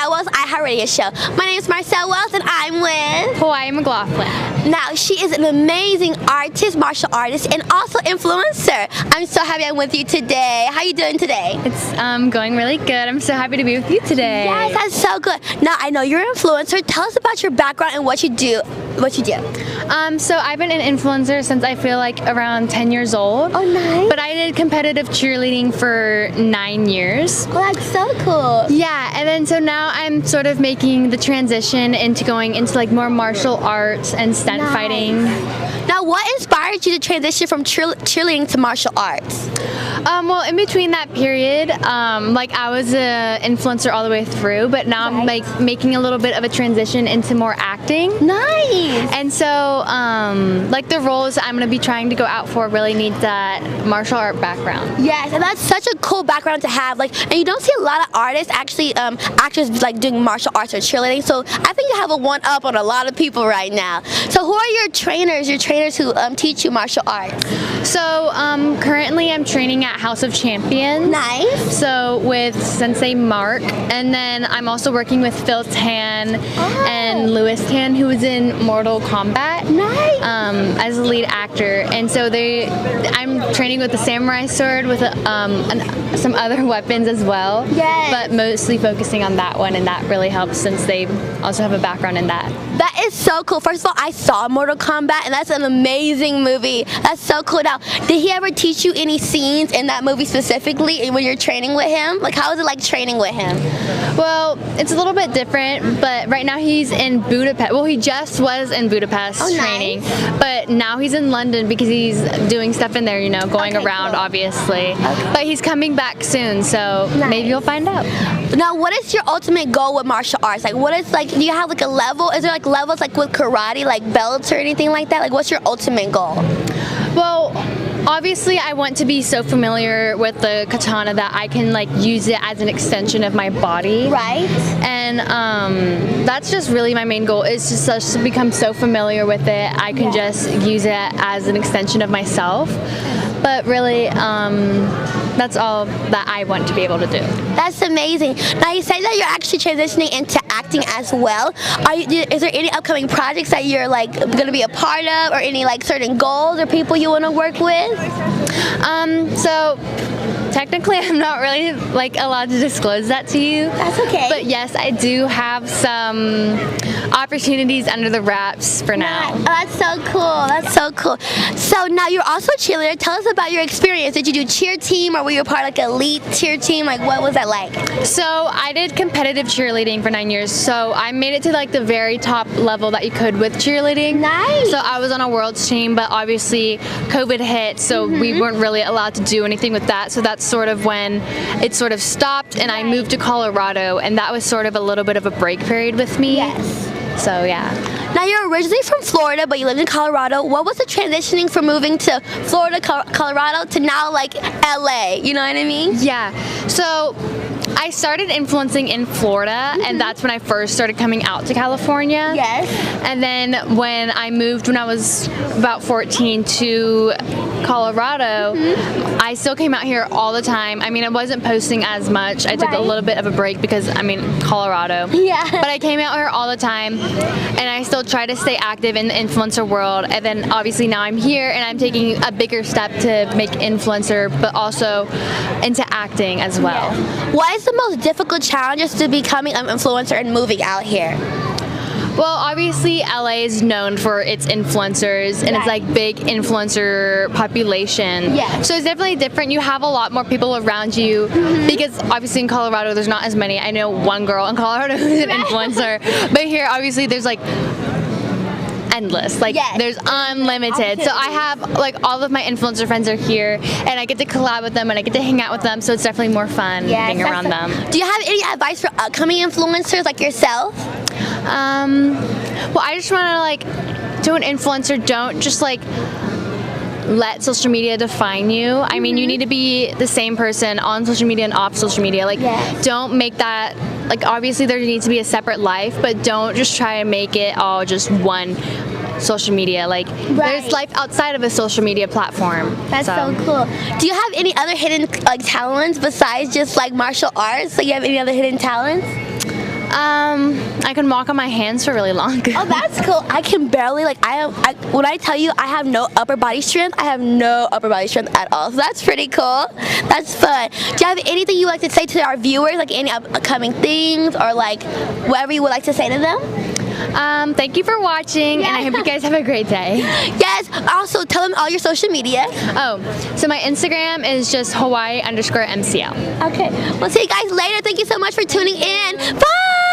Marcel Wells' iHeartRadio show. My name is Marcel Wells and I'm with Hawaii McLaughlin. Now, she is an amazing artist, martial artist, and also influencer. I'm so happy I'm with you today. How are you doing today? It's going really good. I'm so happy to be with you today. Yes, that's so good. Now, I know you're an influencer. Tell us about your background and what you do. So I've been an influencer since I feel like around 10 years old. Oh, nice. But I did competitive cheerleading for 9 years. Well, that's so cool. Yeah, and then so now I'm sort of making the transition into going into like more martial arts and stunt fighting. Now, what inspired you to transition from cheerleading to martial arts? Well, in between that period, like I was an influencer all the way through, but now I'm like making a little bit of a transition into more acting. Nice. And so, like the roles I'm going to be trying to go out for really need that martial art background. Yes, and that's such a cool background to have. Like, and you don't see a lot of artists actually, actors like doing martial arts or cheerleading. So I think you have a one-up on a lot of people right now. So who are your trainers who teach you martial arts? So currently I'm training at House of Champions. Nice. So with Sensei Mark, and then I'm also working with Phil Tan and Louis Tan, who was in Mortal Kombat. Nice. As a lead actor, and so I'm training with the samurai sword with some other weapons as well. Yes. But mostly focusing on that one, and that really helps since they also have a background in that. That is so cool. First of all, I saw Mortal Kombat, and that's an amazing movie. That's so cool. Now, did he ever teach you any scenes in that movie specifically when you're training with him? Like, how is it like training with him? Well, it's a little bit different, but right now he's in Budapest. Well, he just was in Budapest training, but now he's in London because he's doing stuff in there, you know, going around, obviously. But he's coming back soon, so maybe you'll find out. Now, what is your ultimate goal with martial arts? Like, what is, like, do you have like a level? Is there like levels like with karate, like belts or anything like that? Like, what's your ultimate goal? Well, obviously I want to be so familiar with the katana that I can like use it as an extension of my body. Right. And that's just really my main goal, is just to become so familiar with it I can just use it as an extension of myself. But really, that's all that I want to be able to do. That's amazing. Now, you said that you're actually transitioning into acting as well. Is there any upcoming projects that you're like going to be a part of, or any like certain goals or people you want to work with? So technically I'm not really like allowed to disclose that to you. That's okay. But yes, I do have some opportunities under the wraps for now. Oh, that's so cool. That's so cool. So now you're also a cheerleader. Tell us about your experience. Did you do cheer team, or were you a part of like elite cheer team? Like, what was that like? So I did competitive cheerleading for 9 years. So I made it to like the very top level that you could with cheerleading. Nice. So I was on a world's team, but obviously COVID hit, so we weren't really allowed to do anything with that. So that's sort of when it sort of stopped, and I moved to Colorado, and that was sort of a little bit of a break period with me. Yes. So yeah. Now, you're originally from Florida, but you lived in Colorado. What was the transitioning from moving to Florida, Colorado to now like LA? You know what I mean? Yeah. So I started influencing in Florida, and that's when I first started coming out to California. Yes. And then when I moved when I was about 14 to Colorado, I still came out here all the time. I mean, I wasn't posting as much. I took a little bit of a break because, I mean, Colorado. Yeah. But I came out here all the time, and I still try to stay active in the influencer world. And then obviously now I'm here, and I'm taking a bigger step to make influencer, but also into acting as well. Yeah. What is the most difficult challenges to becoming an influencer and moving out here? Well, obviously LA is known for its influencers, and it's like big influencer population. Yeah. So it's definitely different. You have a lot more people around you because obviously in Colorado there's not as many. I know one girl in Colorado who's an influencer, but here obviously there's like endless, like there's unlimited. So I have like all of my influencer friends are here, and I get to collab with them, and I get to hang out with them, so it's definitely more fun being around them. Do you have any advice for upcoming influencers like yourself? Well, I just want to like, to an influencer, don't just like let social media define you. I mean, you need to be the same person on social media and off social media. Like, don't make that, like, obviously there needs to be a separate life, but don't just try to make it all just one social media. Like, there's life outside of a social media platform. That's so cool. Do you have any other hidden like talents besides just like martial arts? Like, you have any other hidden talents? I can walk on my hands for really long. Oh, that's cool. I can barely, like, when I tell you I have no upper body strength, I have no upper body strength at all. So that's pretty cool. That's fun. Do you have anything you would like to say to our viewers, like any upcoming things or like whatever you would like to say to them? Thank you for watching, and I hope you guys have a great day. Yes. Also, tell them all your social media. Oh, so my Instagram is just Hawaii_MCL. Okay. We'll see you guys later. Thank you so much for tuning in. Bye.